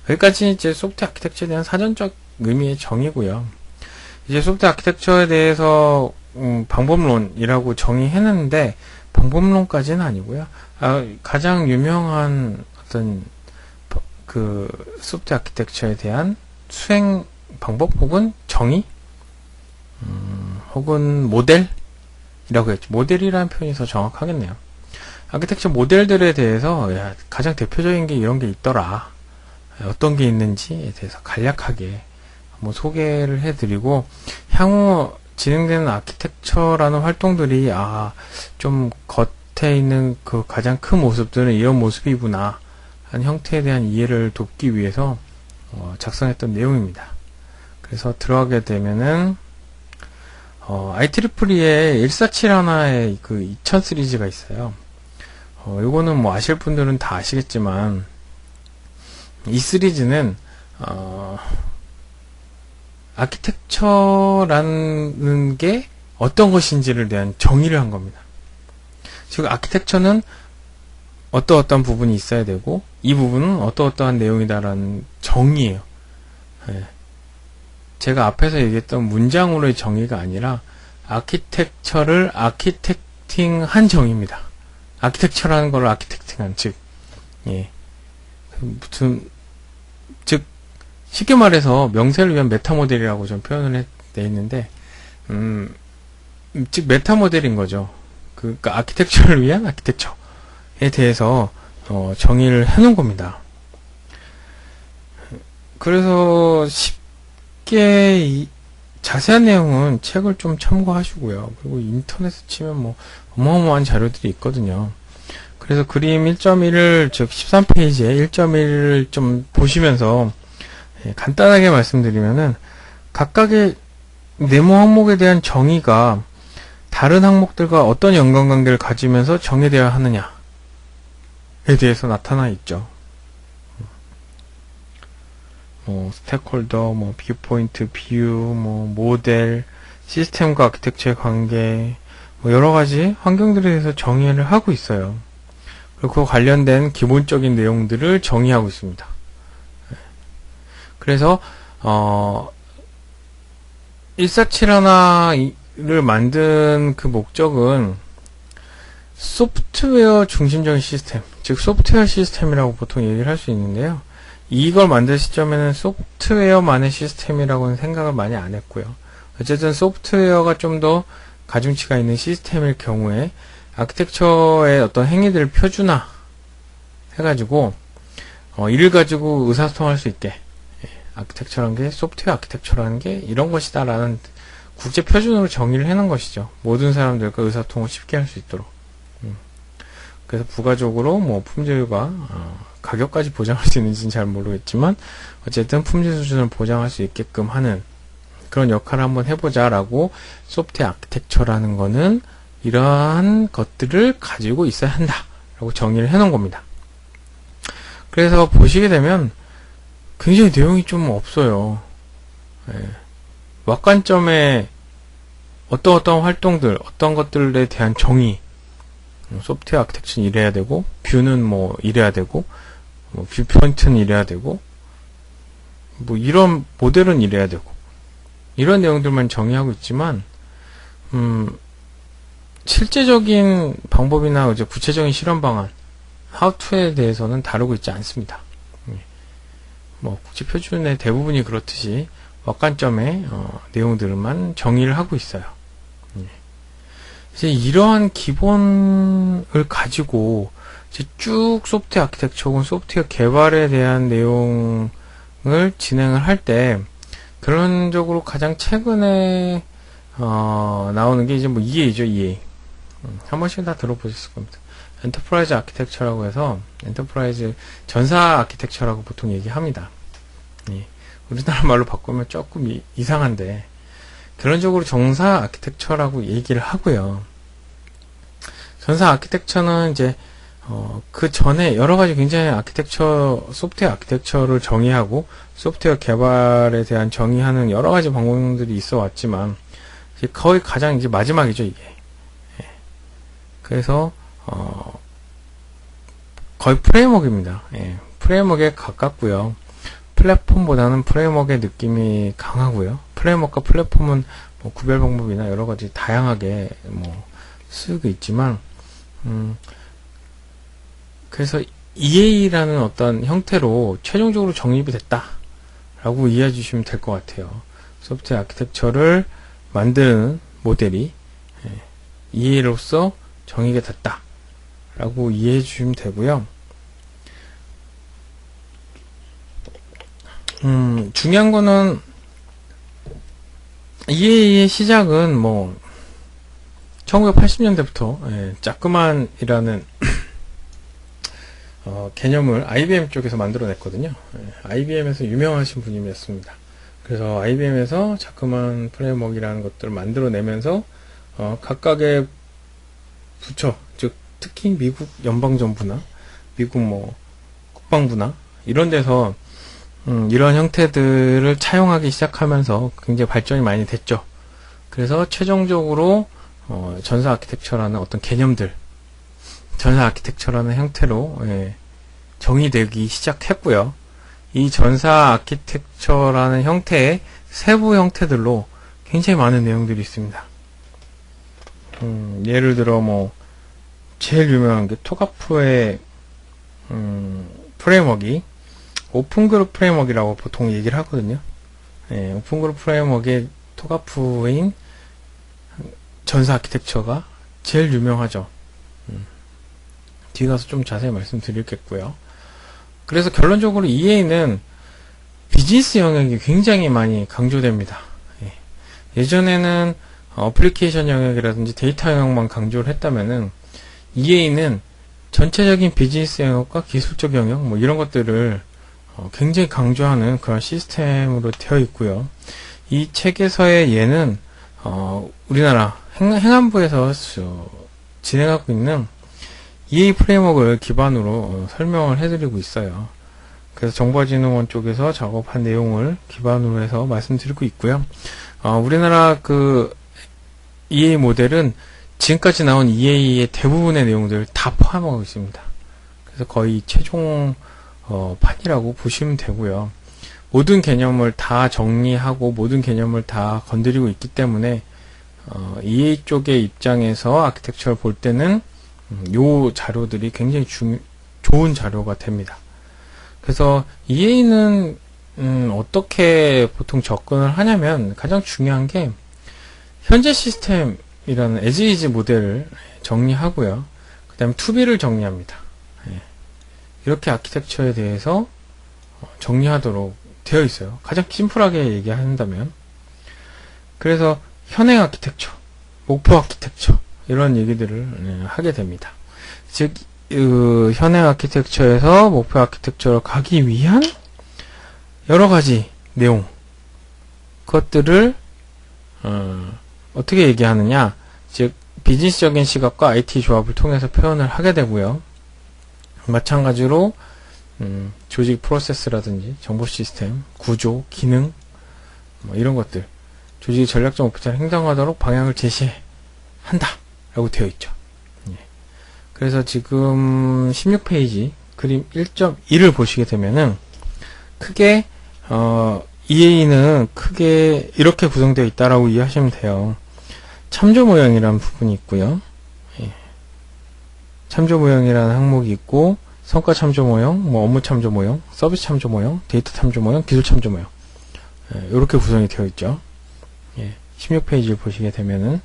여기까지 이제 소프트웨어 아키텍처에 대한 사전적 의미의 정의고요. 이제 소프트웨어 아키텍처에 대해서 방법론이라고 정의해놨는데 방법론까지는 아니고요. 가장 유명한 어떤 그 소프트웨어 아키텍처에 대한 수행 방법 혹은 정의 혹은 모델이라고 했죠. 모델이라는 표현이 더 정확하겠네요. 아키텍처 모델들에 대해서 가장 대표적인 게 이런 게 있더라. 어떤 게 있는지에 대해서 간략하게 한번 소개를 해드리고 향후 진행되는 아키텍처라는 활동들이 좀 겉에 있는 그 가장 큰 모습들은 이런 모습이구나 하는 형태에 대한 이해를 돕기 위해서 작성했던 내용입니다. 그래서 들어가게 되면은 IEEE의 1471의 그 2000 시리즈가 있어요. 요거는 뭐 아실 분들은 다 아시겠지만 이 시리즈는 아키텍처라는 게 어떤 것인지를 대한 정의를 한 겁니다. 즉 아키텍처는 어떠어떠한 부분이 있어야 되고 이 부분은 어떠어떠한 내용이다라는 정의예요. 제가 앞에서 얘기했던 문장으로의 정의가 아니라 아키텍처를 아키텍팅한 정의입니다. 아키텍처라는 걸 아키텍팅한 즉 쉽게 말해서 명세를 위한 메타모델이라고 좀 표현을 돼 있는데 즉 메타모델인 거죠. 그러니까 아키텍처를 위한 아키텍처에 대해서 정의를 해놓은 겁니다. 그래서 쉽게 자세한 내용은 책을 좀 참고하시고요. 그리고 인터넷에 치면 뭐 어마어마한 자료들이 있거든요. 그래서 그림 1.1을 즉 13페이지에 1.1을 좀 보시면서 간단하게 말씀드리면은 각각의 네모 항목에 대한 정의가 다른 항목들과 어떤 연관관계를 가지면서 정의되어야 하느냐에 대해서 나타나 있죠. 스테이크홀더, 뷰포인트, 뷰, 모델, 시스템과 아키텍처의 관계, 여러가지 환경들에 대해서 정의를 하고 있어요. 그리고 그 관련된 기본적인 내용들을 정의하고 있습니다. 그래서 1471를 만든 그 목적은 소프트웨어 중심적인 시스템, 즉 소프트웨어 시스템이라고 보통 얘기를 할 수 있는데요. 이걸 만들 시점에는 소프트웨어만의 시스템이라고는 생각을 많이 안 했고요. 어쨌든 소프트웨어가 좀 더 가중치가 있는 시스템일 경우에 아키텍처의 어떤 행위들을 표준화 해가지고 이를 가지고 의사소통할 수 있게 아키텍처라는 게 소프트웨어 아키텍처라는 게 이런 것이다 라는 국제 표준으로 정의를 해놓은 것이죠. 모든 사람들과 의사소통을 쉽게 할 수 있도록. 그래서 부가적으로 품질과 가격까지 보장할 수 있는지는 잘 모르겠지만 어쨌든 품질 수준을 보장할 수 있게끔 하는 그런 역할을 한번 해보자 라고 소프트웨어 아키텍처라는 거는 이러한 것들을 가지고 있어야 한다 라고 정의를 해놓은 겁니다. 그래서 보시게 되면 굉장히 내용이 좀 없어요. 왁관점에 어떤 활동들, 어떤 것들에 대한 정의, 소프트웨어 아키텍처는 이래야 되고, 뷰는 이래야 되고, 뷰포인트는 이래야 되고, 이런 모델은 이래야 되고, 이런 내용들만 정의하고 있지만, 실제적인 방법이나 이제 구체적인 실험 방안, how to에 대해서는 다루고 있지 않습니다. 국제 표준의 대부분이 그렇듯이 왁관점의 내용들만 정의를 하고 있어요. 이제 이러한 기본을 가지고 이제 쭉 소프트웨어 아키텍처 혹은 소프트웨어 개발에 대한 내용을 진행을 할 때 결론적으로 가장 최근에 나오는 게 이제 EA죠, EA. 한 번씩 다 들어보셨을 겁니다. 엔터프라이즈 아키텍처라고 해서 엔터프라이즈 전사 아키텍처라고 보통 얘기합니다. 우리나라 말로 바꾸면 조금 이상한데 결론적으로 정사 아키텍처라고 얘기를 하고요. 전사 아키텍처는 이제 그 전에 여러 가지 굉장히 소프트웨어 아키텍처를 정의하고 소프트웨어 개발에 대한 정의하는 여러 가지 방법들이 있어 왔지만 거의 가장 이제 마지막이죠, 이게. 그래서 거의 프레임워크입니다. 프레임워크에 가깝고요. 플랫폼보다는 프레임워크의 느낌이 강하고요. 프레임워크와 플랫폼은 뭐 구별 방법이나 여러 가지 다양하게 뭐 쓰고 있지만, 그래서 EA라는 어떤 형태로 최종적으로 정립이 됐다라고 이해해 주시면 될 것 같아요. 소프트웨어 아키텍처를 만드는 모델이 EA로서 정의가 됐다라고 이해해 주시면 되고요. 중요한 거는 EA의 시작은 뭐 1980년대부터 자그만이라는 개념을 IBM 쪽에서 만들어냈거든요. IBM에서 유명하신 분이었습니다. 그래서 IBM에서 자그만 프레임워크라는 것들을 만들어내면서 각각의 부처, 즉 특히 미국 연방정부나 미국 뭐 국방부나 이런 데서 이런 형태들을 차용하기 시작하면서 굉장히 발전이 많이 됐죠. 그래서 최종적으로 전사 아키텍처라는 어떤 개념들, 전사 아키텍처라는 형태로 정의되기 시작했고요. 이 전사 아키텍처라는 형태의 세부 형태들로 굉장히 많은 내용들이 있습니다. 예를 들어 뭐 제일 유명한 게 토가프의 프레임워크이 오픈그룹 프레임워크이라고 보통 얘기를 하거든요. 오픈그룹 프레임워크의 토가프인 전사 아키텍처가 제일 유명하죠. 뒤에 가서 좀 자세히 말씀드리겠고요. 그래서 결론적으로 EA는 비즈니스 영역이 굉장히 많이 강조됩니다. 예전에는 어플리케이션 영역이라든지 데이터 영역만 강조를 했다면은 EA는 전체적인 비즈니스 영역과 기술적 영역 뭐 이런 것들을 굉장히 강조하는 그런 시스템으로 되어 있고요. 이 책에서의 예는 우리나라 행안부에서 진행하고 있는 EA 프레임워크를 기반으로 설명을 해드리고 있어요. 그래서 정보진흥원 쪽에서 작업한 내용을 기반으로 해서 말씀드리고 있고요. 우리나라 그 EA 모델은 지금까지 나온 EA의 대부분의 내용들을 다 포함하고 있습니다. 그래서 거의 최종 판이라고 보시면 되고요. 모든 개념을 다 정리하고 모든 개념을 다 건드리고 있기 때문에 EA 쪽의 입장에서 아키텍처를 볼 때는 요 자료들이 굉장히 좋은 자료가 됩니다. 그래서 EA는 어떻게 보통 접근을 하냐면 가장 중요한 게 현재 시스템이라는 as is 모델을 정리하고요. 그 다음에 to-be를 정리합니다. 이렇게 아키텍처에 대해서 정리하도록 되어 있어요. 가장 심플하게 얘기한다면. 그래서 현행 아키텍처, 목표 아키텍처 이런 얘기들을 하게 됩니다. 즉 현행 아키텍처에서 목표 아키텍처로 가기 위한 여러 가지 내용 그것들을 어떻게 얘기하느냐, 즉 비즈니스적인 시각과 IT 조합을 통해서 표현을 하게 되고요. 마찬가지로 조직 프로세스라든지 정보 시스템, 구조, 기능 뭐 이런 것들 조직이 전략적 목표를 행동하도록 방향을 제시한다 라고 되어 있죠. 그래서 지금 16페이지 그림 1.1을 보시게 되면은 크게 EA는 크게 이렇게 구성되어 있다라고 이해하시면 돼요. 참조 모형이라는 부분이 있고요. 참조 모형이라는 항목이 있고 성과 참조 모형, 뭐 업무 참조 모형, 서비스 참조 모형, 데이터 참조 모형, 기술 참조 모형 이렇게 구성이 되어 있죠. 16페이지를 보시게 되면은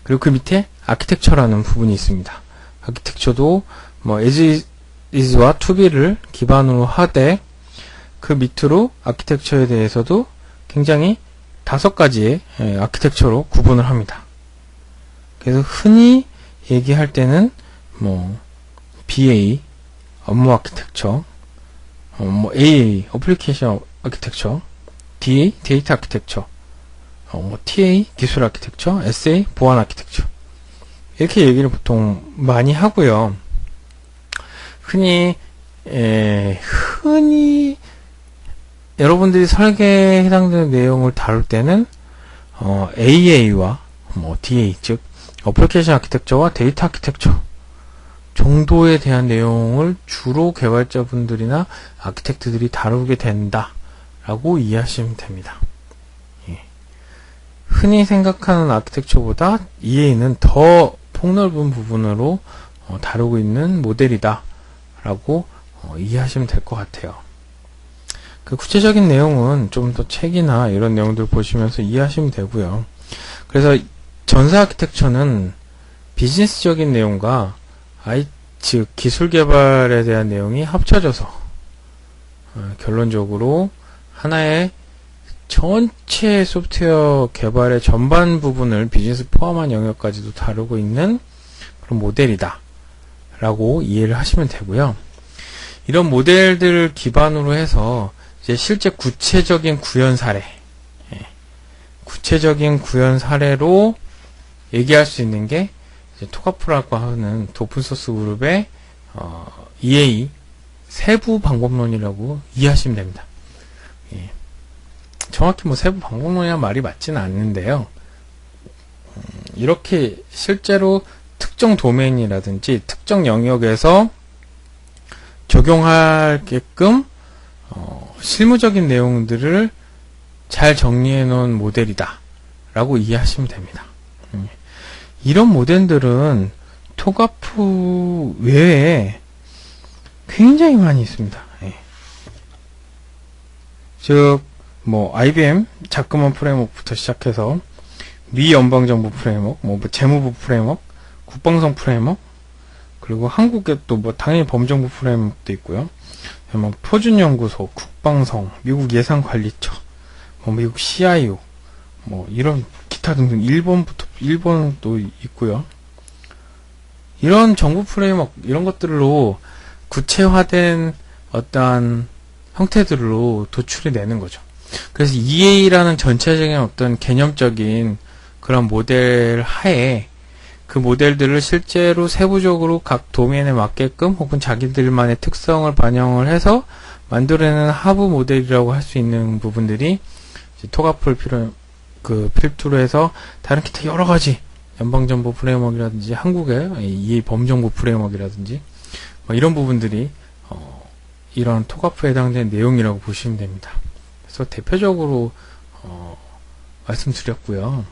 그리고 그 밑에 아키텍처라는 부분이 있습니다. 아키텍처도 뭐 as is와 to be를 기반으로 하되 그 밑으로 아키텍처에 대해서도 굉장히 5가지의 아키텍처로 구분을 합니다. 그래서 흔히 얘기할 때는 뭐 BA 업무 아키텍처, 뭐 AA 어플리케이션 아키텍처, DA 데이터 아키텍처, 뭐 TA 기술 아키텍처, SA 보안 아키텍처 이렇게 얘기를 보통 많이 하고요. 흔히 여러분들이 설계에 해당되는 내용을 다룰 때는 AA와 뭐 DA 즉 어플리케이션 아키텍처와 데이터 아키텍처 정도에 대한 내용을 주로 개발자분들이나 아키텍트들이 다루게 된다라고 이해하시면 됩니다. 예. 흔히 생각하는 아키텍처보다 EA는 더 폭넓은 부분으로 다루고 있는 모델이다 라고 이해하시면 될 것 같아요. 그 구체적인 내용은 좀 더 책이나 이런 내용들 보시면서 이해하시면 되고요. 그래서 전사 아키텍처는 비즈니스적인 내용과 즉 기술 개발에 대한 내용이 합쳐져서 결론적으로 하나의 전체 소프트웨어 개발의 전반 부분을 비즈니스 포함한 영역까지도 다루고 있는 그런 모델이다 라고 이해를 하시면 되고요. 이런 모델들을 기반으로 해서 이제 실제 구체적인 구현 사례, 구체적인 구현 사례로 얘기할 수 있는 게 이제 토가프라고 하는 오픈소스 그룹의 EA 세부 방법론이라고 이해하시면 됩니다. 예. 정확히 뭐 세부 방법론이란 말이 맞지는 않는데요. 이렇게 실제로 특정 도메인이라든지 특정 영역에서 적용하게끔 실무적인 내용들을 잘 정리해 놓은 모델이다 라고 이해하시면 됩니다. 이런 모델들은 토가프 외에 굉장히 많이 있습니다. 예. 즉, 뭐, IBM 자그마한 프레임워크부터 시작해서 미연방정부 프레임워크, 뭐 재무부 프레임워크, 국방성 프레임워크, 그리고 한국에 또 뭐 당연히 범정부 프레임워크도 있고요. 뭐 표준연구소, 국방성, 미국 예산관리처, 뭐 미국 CIO, 뭐 이런 기타 등등 일본도 있고요. 이런 정부 프레임워크 이런 것들로 구체화된 어떠한 형태들로 도출이 되는 거죠. 그래서 EA라는 전체적인 어떤 개념적인 그런 모델 하에 그 모델들을 실제로 세부적으로 각 도메인에 맞게끔 혹은 자기들만의 특성을 반영을 해서 만들어내는 하부 모델이라고 할 수 있는 부분들이 토가프를 필두로 해서 다른 기타 여러 가지 연방정부 프레임워크라든지 한국의 이 범정부 프레임워크라든지 뭐 이런 부분들이 이런 토가프에 해당되는 내용이라고 보시면 됩니다. 그래서 대표적으로 말씀드렸고요.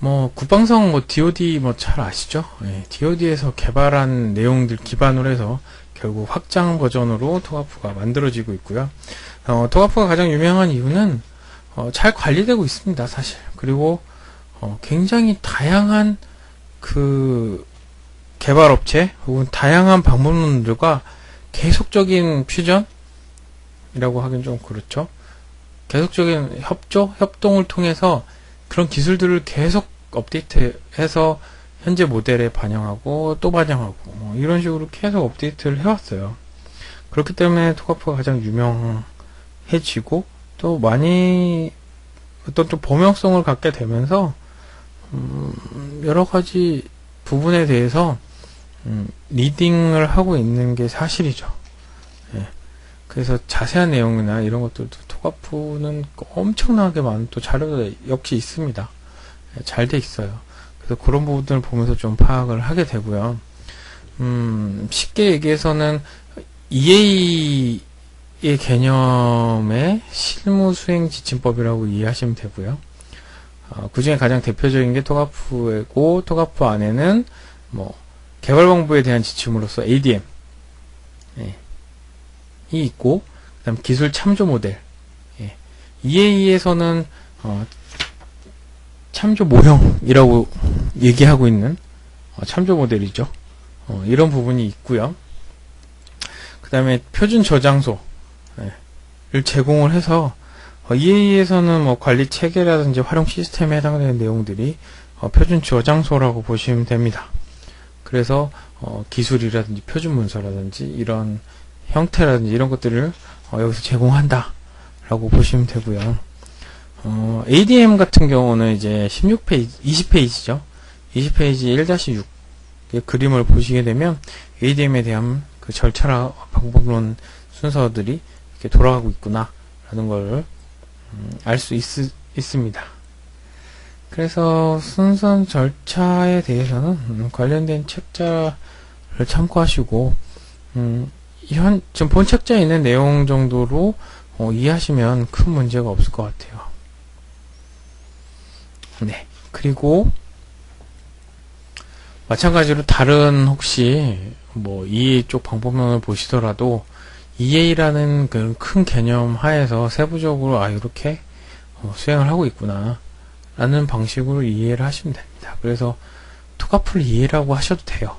뭐 국방성 뭐 DoD 뭐 잘 아시죠? 예, DoD에서 개발한 내용들 기반으로 해서 결국 확장 버전으로 토가프가 만들어지고 있고요. 토가프가 가장 유명한 이유는 잘 관리되고 있습니다, 사실. 그리고 굉장히 다양한 그 개발업체 혹은 다양한 방법론들과 계속적인 퓨전이라고 하긴 좀 그렇죠. 계속적인 협동을 통해서 그런 기술들을 계속 업데이트해서 현재 모델에 반영하고 또 반영하고 뭐 이런 식으로 계속 업데이트를 해왔어요. 그렇기 때문에 토가프가 가장 유명해지고 또 많이 어떤 좀 범용성을 갖게 되면서 여러 가지 부분에 대해서 리딩을 하고 있는 게 사실이죠. 예. 그래서 자세한 내용이나 이런 것들도 토가프는 엄청나게 많은 또 자료가 역시 있습니다. 예, 잘 돼 있어요. 그래서 그런 부분들을 보면서 좀 파악을 하게 되고요. 쉽게 얘기해서는 EA의 개념의 실무 수행 지침법이라고 이해하시면 되고요. 그 중에 가장 대표적인 게 토가프이고, 토가프 안에는 뭐 개발방법에 대한 지침으로서 ADM 이 있고, 그 다음 기술 참조 모델, EA에서는 참조 모형이라고 얘기하고 있는 참조 모델이죠. 이런 부분이 있고요. 그 다음에 표준 저장소를 제공을 해서 EA에서는 뭐 관리 체계라든지 활용 시스템에 해당되는 내용들이 표준 저장소라고 보시면 됩니다. 그래서 기술이라든지 표준 문서라든지 이런 형태라든지 이런 것들을 여기서 제공한다 라고 보시면 되고요. ADM 같은 경우는 이제 16페이지, 20페이지죠. 20페이지 1-6 그림을 보시게 되면 ADM에 대한 그 절차나 방법론 순서들이 이렇게 돌아가고 있구나 라는 걸 알 수 있습니다. 그래서 순선 절차에 대해서는 관련된 책자를 참고하시고 지금 본 책자에 있는 내용 정도로 이해하시면 큰 문제가 없을 것 같아요. 네. 그리고 마찬가지로 다른 혹시 뭐 EA 쪽 방법론을 보시더라도 EA라는 그 큰 개념 하에서 세부적으로 이렇게 수행을 하고 있구나 라는 방식으로 이해를 하시면 됩니다. 그래서 토가풀 EA라고 하셔도 돼요.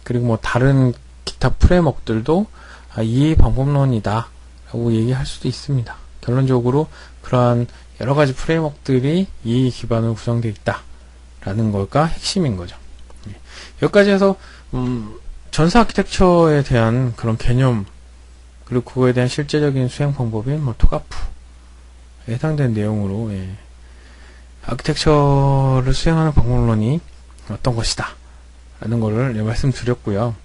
그리고 뭐 다른 기타 프레임워크들도 EA 방법론이다 라고 얘기할 수도 있습니다. 결론적으로 그러한 여러가지 프레임워크들이 EA 기반으로 구성되어 있다 라는 걸까 핵심인 거죠. 여기까지 해서 전사 아키텍처에 대한 그런 개념 그리고 그거에 대한 실제적인 수행 방법인 뭐 토가프에 해당되는 내용으로 아키텍처를 수행하는 방법론이 어떤 것이다 라는 거를 말씀드렸고요.